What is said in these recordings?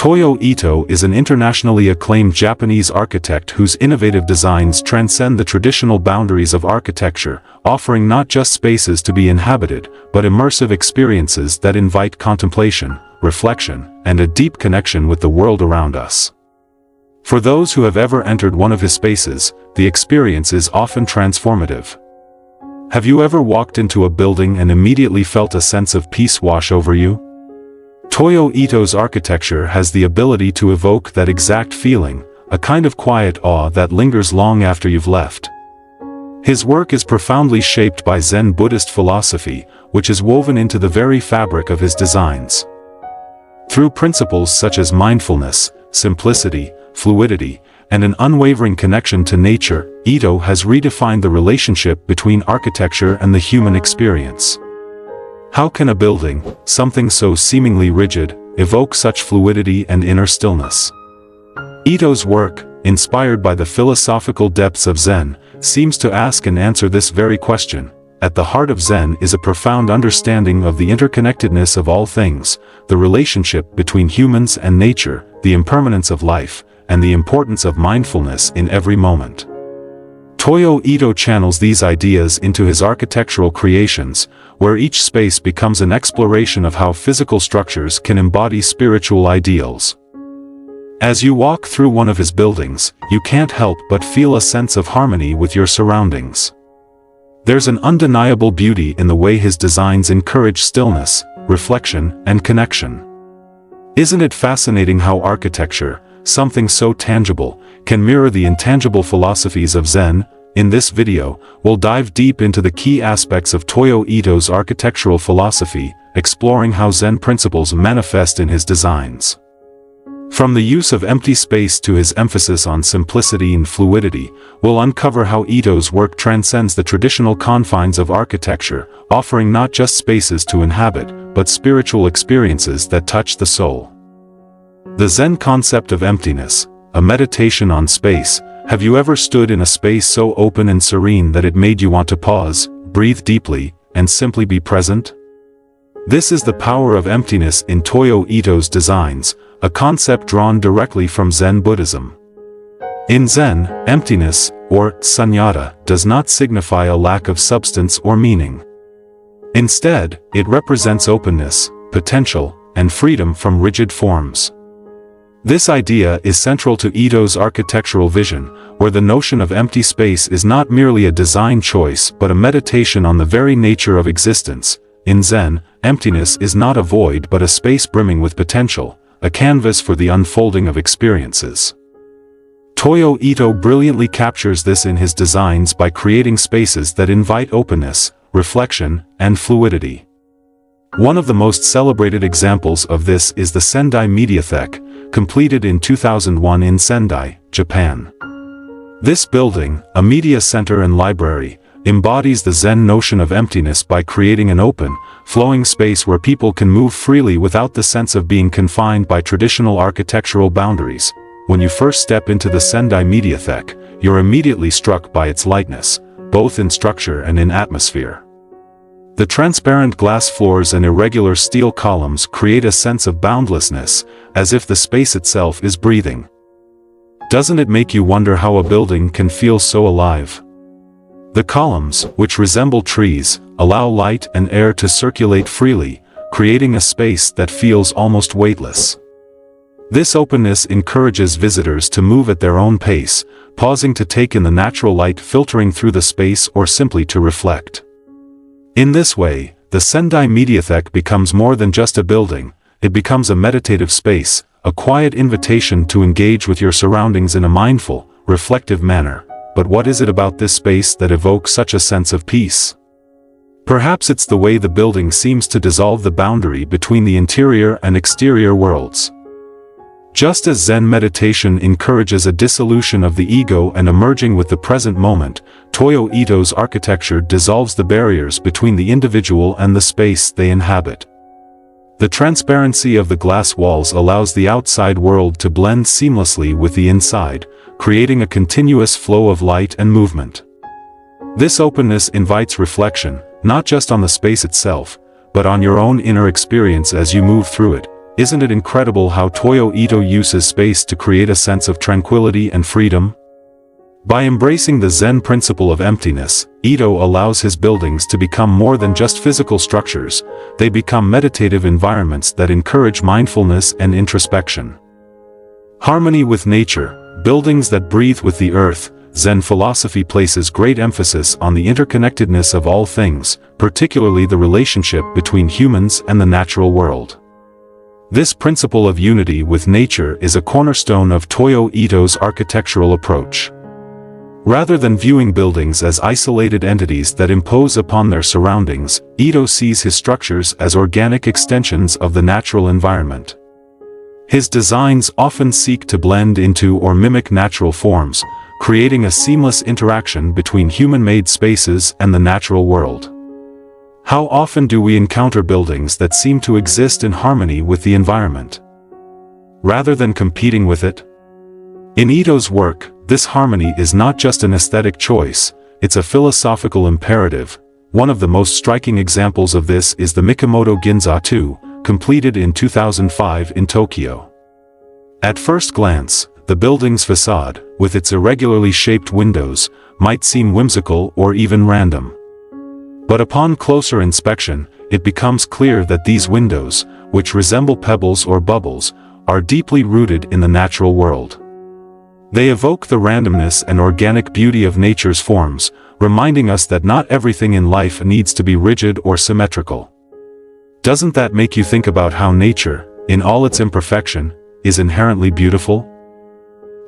Toyo Ito is an internationally acclaimed Japanese architect whose innovative designs transcend the traditional boundaries of architecture, offering not just spaces to be inhabited, but immersive experiences that invite contemplation, reflection, and a deep connection with the world around us. For those who have ever entered one of his spaces, the experience is often transformative. Have you ever walked into a building and immediately felt a sense of peace wash over you? Toyo Ito's architecture has the ability to evoke that exact feeling, a kind of quiet awe that lingers long after you've left. His work is profoundly shaped by Zen Buddhist philosophy, which is woven into the very fabric of his designs. Through principles such as mindfulness, simplicity, fluidity, and an unwavering connection to nature, Ito has redefined the relationship between architecture and the human experience. How can a building, something so seemingly rigid, evoke such fluidity and inner stillness? Ito's work, inspired by the philosophical depths of Zen, seems to ask and answer this very question. At the heart of Zen is a profound understanding of the interconnectedness of all things, the relationship between humans and nature, the impermanence of life, and the importance of mindfulness in every moment. Toyo Ito channels these ideas into his architectural creations, where each space becomes an exploration of how physical structures can embody spiritual ideals. As you walk through one of his buildings, you can't help but feel a sense of harmony with your surroundings. There's an undeniable beauty in the way his designs encourage stillness, reflection, and connection. Isn't it fascinating how architecture, something so tangible, can mirror the intangible philosophies of Zen? In this video, we'll dive deep into the key aspects of Toyo Ito's architectural philosophy, exploring how Zen principles manifest in his designs. From the use of empty space to his emphasis on simplicity and fluidity, we'll uncover how Ito's work transcends the traditional confines of architecture, offering not just spaces to inhabit, but spiritual experiences that touch the soul. The Zen concept of emptiness, a meditation on space. Have you ever stood in a space so open and serene that it made you want to pause, breathe deeply, and simply be present? This is the power of emptiness in Toyo Ito's designs, a concept drawn directly from Zen Buddhism. In Zen, emptiness, or sunyata, does not signify a lack of substance or meaning. Instead, it represents openness, potential, and freedom from rigid forms. This idea is central to Ito's architectural vision, where the notion of empty space is not merely a design choice but a meditation on the very nature of existence. In Zen, emptiness is not a void but a space brimming with potential, a canvas for the unfolding of experiences. Toyo Ito brilliantly captures this in his designs by creating spaces that invite openness, reflection, and fluidity. One of the most celebrated examples of this is the Sendai Mediathek, completed in 2001 in Sendai, Japan. This building, a media center and library, embodies the Zen notion of emptiness by creating an open, flowing space where people can move freely without the sense of being confined by traditional architectural boundaries. When you first step into the Sendai Mediathek, you're immediately struck by its lightness, both in structure and in atmosphere. The transparent glass floors and irregular steel columns create a sense of boundlessness, as if the space itself is breathing. Doesn't it make you wonder how a building can feel so alive? The columns, which resemble trees, allow light and air to circulate freely, creating a space that feels almost weightless. This openness encourages visitors to move at their own pace, pausing to take in the natural light filtering through the space or simply to reflect. In this way, the Sendai Mediathek becomes more than just a building, it becomes a meditative space, a quiet invitation to engage with your surroundings in a mindful, reflective manner. But what is it about this space that evokes such a sense of peace? Perhaps it's the way the building seems to dissolve the boundary between the interior and exterior worlds. Just as Zen meditation encourages a dissolution of the ego and emerging with the present moment, Toyo Ito's architecture dissolves the barriers between the individual and the space they inhabit. The transparency of the glass walls allows the outside world to blend seamlessly with the inside, creating a continuous flow of light and movement. This openness invites reflection, not just on the space itself, but on your own inner experience as you move through it. Isn't it incredible how Toyo Ito uses space to create a sense of tranquility and freedom? By embracing the Zen principle of emptiness, Ito allows his buildings to become more than just physical structures. They become meditative environments that encourage mindfulness and introspection. Harmony with nature, buildings that breathe with the earth. Zen philosophy places great emphasis on the interconnectedness of all things, particularly the relationship between humans and the natural world. This principle of unity with nature is a cornerstone of Toyo Ito's architectural approach. Rather than viewing buildings as isolated entities that impose upon their surroundings, Ito sees his structures as organic extensions of the natural environment. His designs often seek to blend into or mimic natural forms, creating a seamless interaction between human-made spaces and the natural world. How often do we encounter buildings that seem to exist in harmony with the environment, rather than competing with it? In Ito's work, this harmony is not just an aesthetic choice, it's a philosophical imperative. One of the most striking examples of this is the Mikimoto Ginza 2, completed in 2005 in Tokyo. At first glance, the building's facade, with its irregularly shaped windows, might seem whimsical or even random. But upon closer inspection, it becomes clear that these windows, which resemble pebbles or bubbles, are deeply rooted in the natural world. They evoke the randomness and organic beauty of nature's forms, reminding us that not everything in life needs to be rigid or symmetrical. Doesn't that make you think about how nature, in all its imperfection, is inherently beautiful?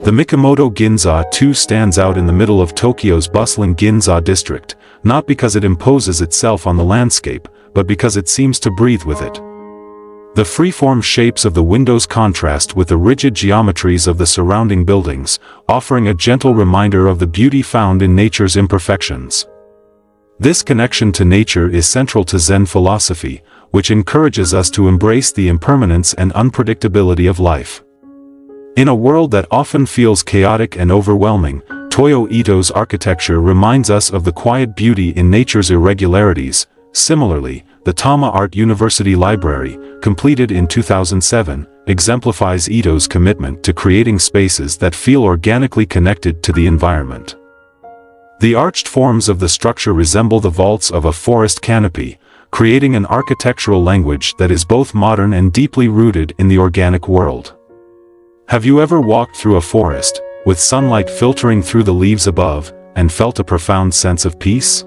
The Mikimoto Ginza 2 stands out in the middle of Tokyo's bustling Ginza district, not because it imposes itself on the landscape, but because it seems to breathe with it. The freeform shapes of the windows contrast with the rigid geometries of the surrounding buildings, offering a gentle reminder of the beauty found in nature's imperfections. This connection to nature is central to Zen philosophy, which encourages us to embrace the impermanence and unpredictability of life. In a world that often feels chaotic and overwhelming, Toyo Ito's architecture reminds us of the quiet beauty in nature's irregularities. Similarly, the Tama Art University Library, completed in 2007, exemplifies Ito's commitment to creating spaces that feel organically connected to the environment. The arched forms of the structure resemble the vaults of a forest canopy, creating an architectural language that is both modern and deeply rooted in the organic world. Have you ever walked through a forest, with sunlight filtering through the leaves above, and felt a profound sense of peace?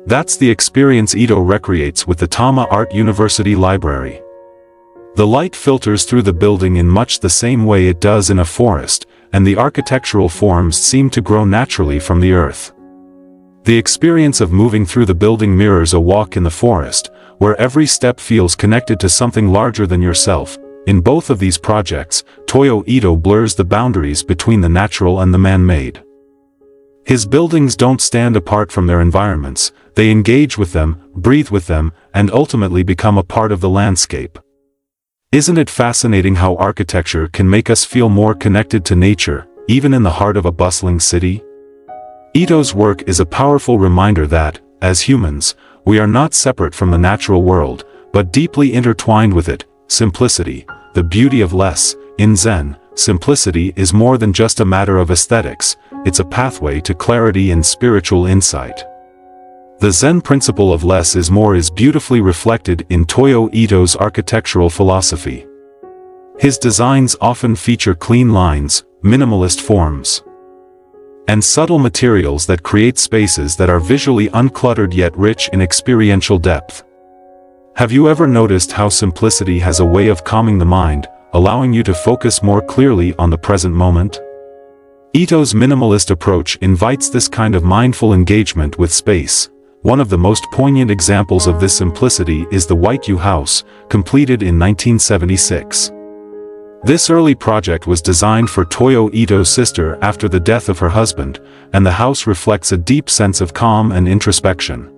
That's the experience Ito recreates with the Tama Art University Library. The light filters through the building in much the same way it does in a forest, and the architectural forms seem to grow naturally from the earth. The experience of moving through the building mirrors a walk in the forest, where every step feels connected to something larger than yourself. In both of these projects, Toyo Ito blurs the boundaries between the natural and the man-made. His buildings don't stand apart from their environments, they engage with them, breathe with them, and ultimately become a part of the landscape. Isn't it fascinating how architecture can make us feel more connected to nature, even in the heart of a bustling city? Ito's work is a powerful reminder that, as humans, we are not separate from the natural world, but deeply intertwined with it. Simplicity, the beauty of less. In Zen, simplicity is more than just a matter of aesthetics, it's a pathway to clarity and spiritual insight. The Zen principle of less is more is beautifully reflected in Toyo Ito's architectural philosophy. His designs often feature clean lines, minimalist forms, and subtle materials that create spaces that are visually uncluttered yet rich in experiential depth. Have you ever noticed how simplicity has a way of calming the mind, allowing you to focus more clearly on the present moment? Ito's minimalist approach invites this kind of mindful engagement with space. One of the most poignant examples of this simplicity is the White U House, completed in 1976. This early project was designed for Toyo Ito's sister after the death of her husband, and the house reflects a deep sense of calm and introspection.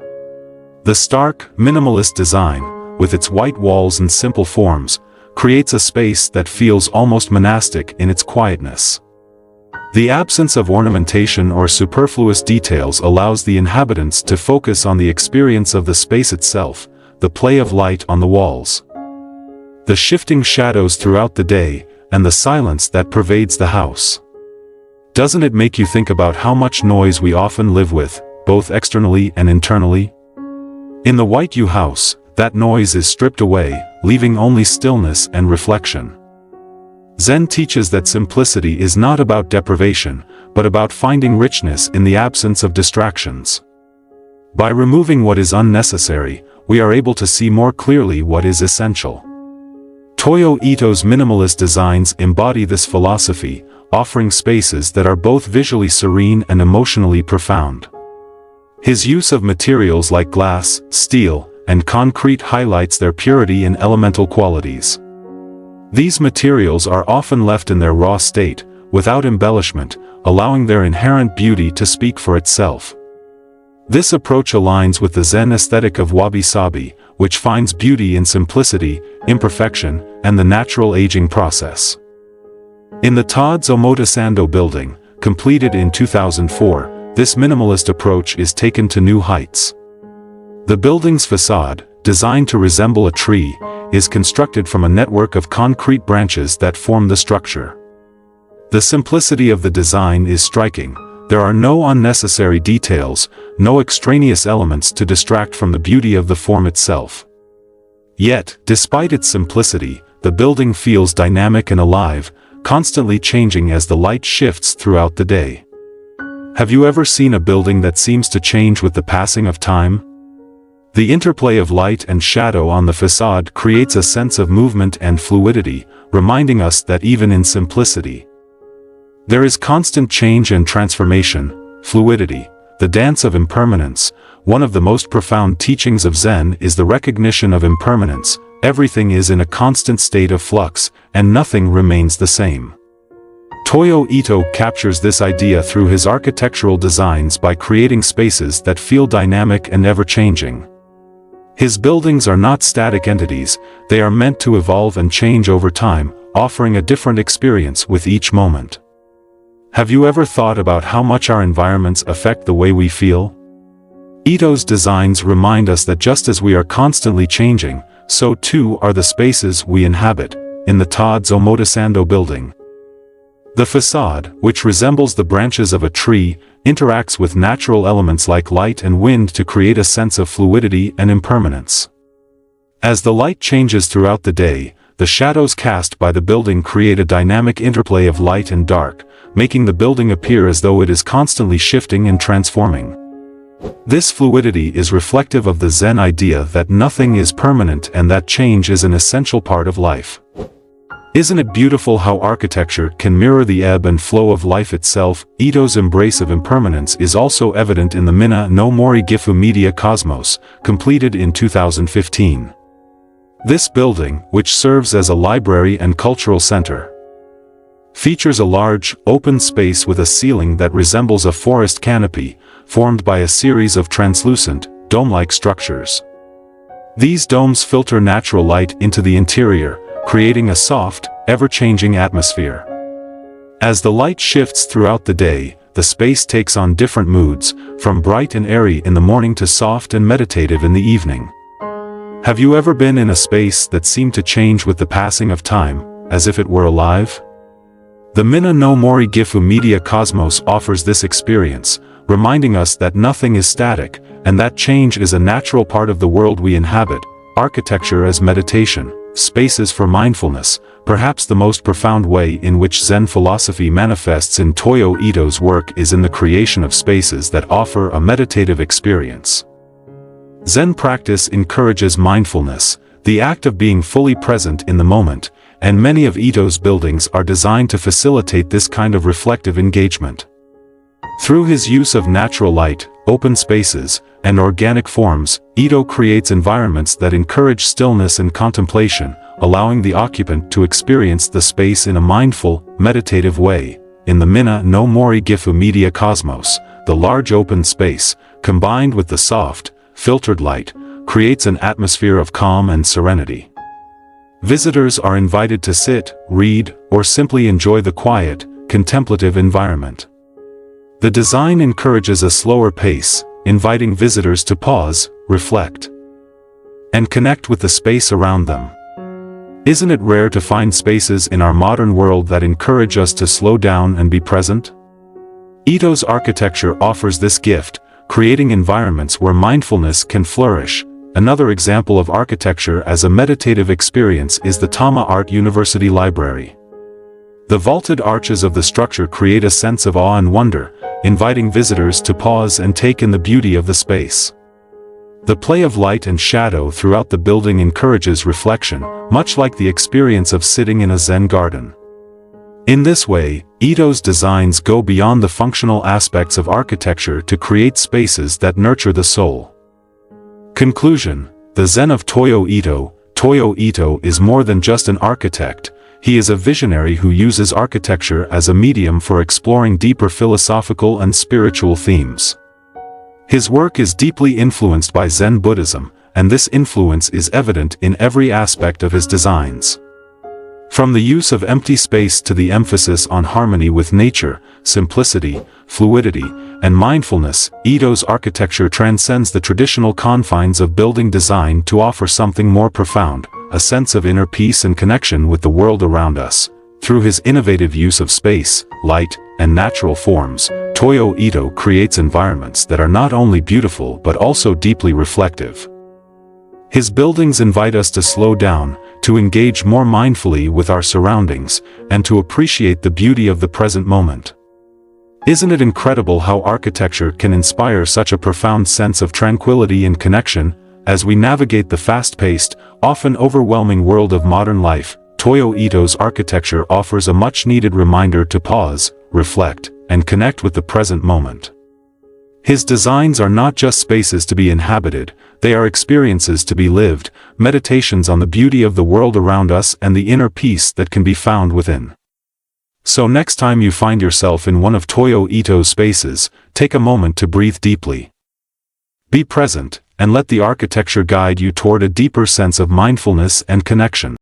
The stark, minimalist design, with its white walls and simple forms, creates a space that feels almost monastic in its quietness. The absence of ornamentation or superfluous details allows the inhabitants to focus on the experience of the space itself, the play of light on the walls, the shifting shadows throughout the day, and the silence that pervades the house. Doesn't it make you think about how much noise we often live with, both externally and internally? In the White U house, that noise is stripped away, leaving only stillness and reflection. Zen teaches that simplicity is not about deprivation, but about finding richness in the absence of distractions. By removing what is unnecessary, we are able to see more clearly what is essential. Toyo Ito's minimalist designs embody this philosophy, offering spaces that are both visually serene and emotionally profound. His use of materials like glass, steel, and concrete highlights their purity and elemental qualities. These materials are often left in their raw state, without embellishment, allowing their inherent beauty to speak for itself. This approach aligns with the Zen aesthetic of wabi-sabi, which finds beauty in simplicity, imperfection, and the natural aging process. In the Todd's Omotesando building, completed in 2004, this minimalist approach is taken to new heights. The building's facade, designed to resemble a tree, is constructed from a network of concrete branches that form the structure. The simplicity of the design is striking. There are no unnecessary details, no extraneous elements to distract from the beauty of the form itself. Yet, despite its simplicity, the building feels dynamic and alive, constantly changing as the light shifts throughout the day. Have you ever seen a building that seems to change with the passing of time? The interplay of light and shadow on the facade creates a sense of movement and fluidity, reminding us that even in simplicity, there is constant change and transformation. Fluidity, the dance of impermanence. One of the most profound teachings of Zen is the recognition of impermanence. Everything is in a constant state of flux, and nothing remains the same. Toyo Ito captures this idea through his architectural designs by creating spaces that feel dynamic and ever-changing. His buildings are not static entities, they are meant to evolve and change over time, offering a different experience with each moment. Have you ever thought about how much our environments affect the way we feel? Ito's designs remind us that just as we are constantly changing, so too are the spaces we inhabit. In the Todd's Omotesando building, the facade, which resembles the branches of a tree, interacts with natural elements like light and wind to create a sense of fluidity and impermanence. As the light changes throughout the day, the shadows cast by the building create a dynamic interplay of light and dark, making the building appear as though it is constantly shifting and transforming. This fluidity is reflective of the Zen idea that nothing is permanent and that change is an essential part of life. Isn't it beautiful how architecture can mirror the ebb and flow of life itself? Ito's embrace of impermanence is also evident in the Minna no Mori Gifu Media Cosmos, completed in 2015. This building, which serves as a library and cultural center, features a large, open space with a ceiling that resembles a forest canopy, formed by a series of translucent, dome-like structures. These domes filter natural light into the interior, creating a soft, ever-changing atmosphere. As the light shifts throughout the day, the space takes on different moods, from bright and airy in the morning to soft and meditative in the evening. Have you ever been in a space that seemed to change with the passing of time, as if it were alive? The Minna no Mori Gifu Media Cosmos offers this experience, reminding us that nothing is static, and that change is a natural part of the world we inhabit. Architecture as meditation, spaces for mindfulness. Perhaps the most profound way in which Zen philosophy manifests in Toyo Ito's work is in the creation of spaces that offer a meditative experience. Zen practice encourages mindfulness, the act of being fully present in the moment, and many of Ito's buildings are designed to facilitate this kind of reflective engagement. Through his use of natural light, open spaces, and organic forms, Ito creates environments that encourage stillness and contemplation, allowing the occupant to experience the space in a mindful, meditative way. In the Minna no Mori Gifu Media Cosmos, the large open space, combined with the soft, filtered light, creates an atmosphere of calm and serenity. Visitors are invited to sit, read, or simply enjoy the quiet, contemplative environment. The design encourages a slower pace, inviting visitors to pause, reflect, and connect with the space around them. Isn't it rare to find spaces in our modern world that encourage us to slow down and be present? Ito's architecture offers this gift, creating environments where mindfulness can flourish. Another example of architecture as a meditative experience is the Tama Art University Library. The vaulted arches of the structure create a sense of awe and wonder, inviting visitors to pause and take in the beauty of the space. The play of light and shadow throughout the building encourages reflection, much like the experience of sitting in a Zen garden. In this way, Ito's designs go beyond the functional aspects of architecture to create spaces that nurture the soul. Conclusion: the Zen of Toyo Ito. Toyo Ito is more than just an architect. He is a visionary who uses architecture as a medium for exploring deeper philosophical and spiritual themes. His work is deeply influenced by Zen Buddhism, and this influence is evident in every aspect of his designs. From the use of empty space to the emphasis on harmony with nature, simplicity, fluidity, and mindfulness, Ito's architecture transcends the traditional confines of building design to offer something more profound, a sense of inner peace and connection with the world around us. Through his innovative use of space, light, and natural forms, Toyo Ito creates environments that are not only beautiful but also deeply reflective. His buildings invite us to slow down, to engage more mindfully with our surroundings, and to appreciate the beauty of the present moment. Isn't it incredible how architecture can inspire such a profound sense of tranquility and connection? As we navigate the fast-paced, often overwhelming world of modern life, Toyo Ito's architecture offers a much-needed reminder to pause, reflect, and connect with the present moment. His designs are not just spaces to be inhabited, they are experiences to be lived, meditations on the beauty of the world around us and the inner peace that can be found within. So next time you find yourself in one of Toyo Ito's spaces, take a moment to breathe deeply. Be present, and let the architecture guide you toward a deeper sense of mindfulness and connection.